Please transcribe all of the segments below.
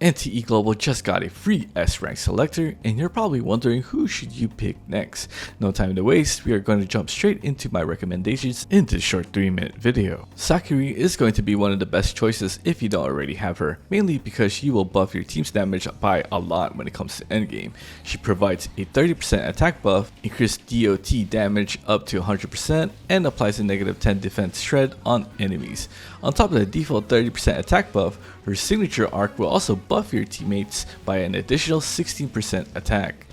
NTE Global just got a free S-Rank Selector, and you're probably wondering who should you pick next. No time to waste, we are going to jump straight into my recommendations in this short 3-minute video. Sakuri is going to be one of the best choices if you don't already have her, mainly because she will buff your team's damage by a lot when it comes to endgame. She provides a 30% attack buff, increased DOT damage up to 100%, and applies a negative 10 defense shred on enemies. On top of the default 30% attack buff, her signature arc will also buff your teammates by an additional 16% attack.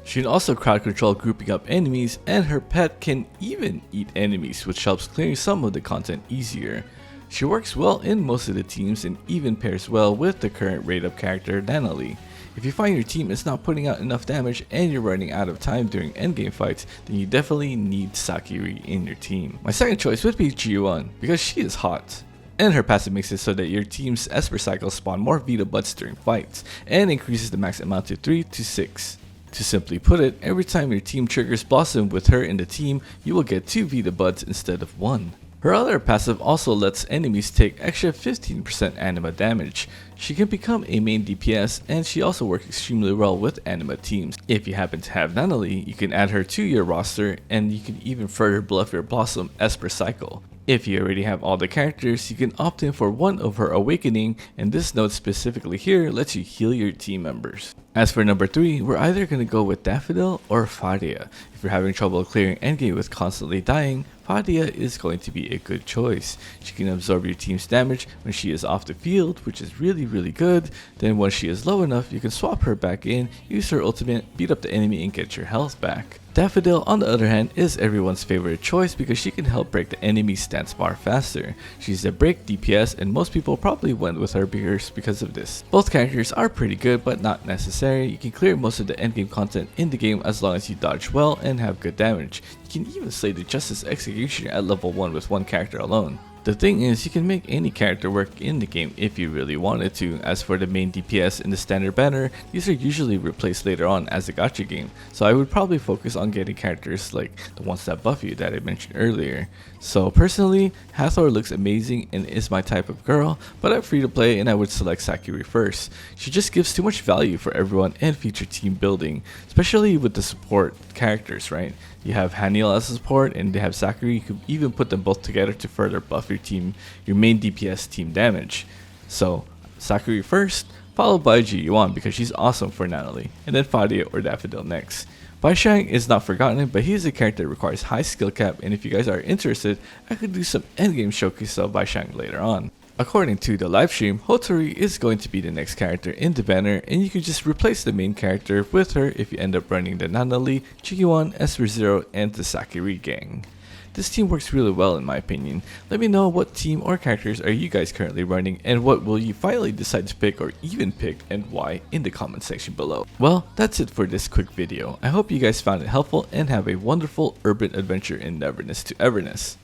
She can also crowd control grouping up enemies, and her pet can even eat enemies, which helps clearing some of the content easier. She works well in most of the teams and even pairs well with the current rate up character Nanalie. If you find your team is not putting out enough damage and you're running out of time during endgame fights, then you definitely need Sakuri in your team. My second choice would be Ji-won because she is hot. And her passive makes it so that your team's Esper cycles spawn more Vita Buds during fights, and increases the max amount to 3 to 6. To simply put it, every time your team triggers Blossom with her in the team, you will get 2 Vita Buds instead of 1. Her other passive also lets enemies take extra 15% anima damage. She can become a main DPS, and she also works extremely well with anima teams. If you happen to have Nanalie, you can add her to your roster, and you can even further bluff your Blossom Esper cycle. If you already have all the characters, you can opt in for one of her Awakening, and this note specifically here lets you heal your team members. As for number 3, we're either going to go with Daffodil or Fadia. If you're having trouble clearing endgame with constantly dying, Fadia is going to be a good choice. She can absorb your team's damage when she is off the field, which is really good. Then once she is low enough, you can swap her back in, use her ultimate, beat up the enemy and get your health back. Daffodil, on the other hand, is everyone's favorite choice because she can help break the enemy's stance bar faster. She's a break DPS, and most people probably went with her because of this. Both characters are pretty good but not necessary. You can clear most of the endgame content in the game as long as you dodge well and have good damage. You can even slay the Justice Executioner at level 1 with one character alone. The thing is, you can make any character work in the game if you really wanted to. As for the main DPS in the standard banner, these are usually replaced later on as a gacha game, so I would probably focus on getting characters like the ones that buff you that I mentioned earlier. So personally, Hathor looks amazing and is my type of girl, but I'm free to play and I would select Sakuri first. She just gives too much value for everyone and future team building, especially with the support characters, right? You have Haniel as a support and they have Sakuri. You could even put them both together to further buff your team, your main DPS team damage. So Sakuri first, followed by Ji-won because she's awesome for Nanalie, and then Fadia or Daffodil next. Baishang is not forgotten, but he is a character that requires high skill cap, and if you guys are interested, I could do some endgame showcase of Baishang later on. According to the livestream, Hotori is going to be the next character in the banner, and you can just replace the main character with her if you end up running the Nanalie, Ji-won, Esper Zero, and the Sakuri gang. This team works really well in my opinion. Let me know what team or characters are you guys currently running, and what will you finally decide to pick or even pick and why in the comment section below. Well, that's it for this quick video. I hope you guys found it helpful and have a wonderful urban adventure in Everness to Everness.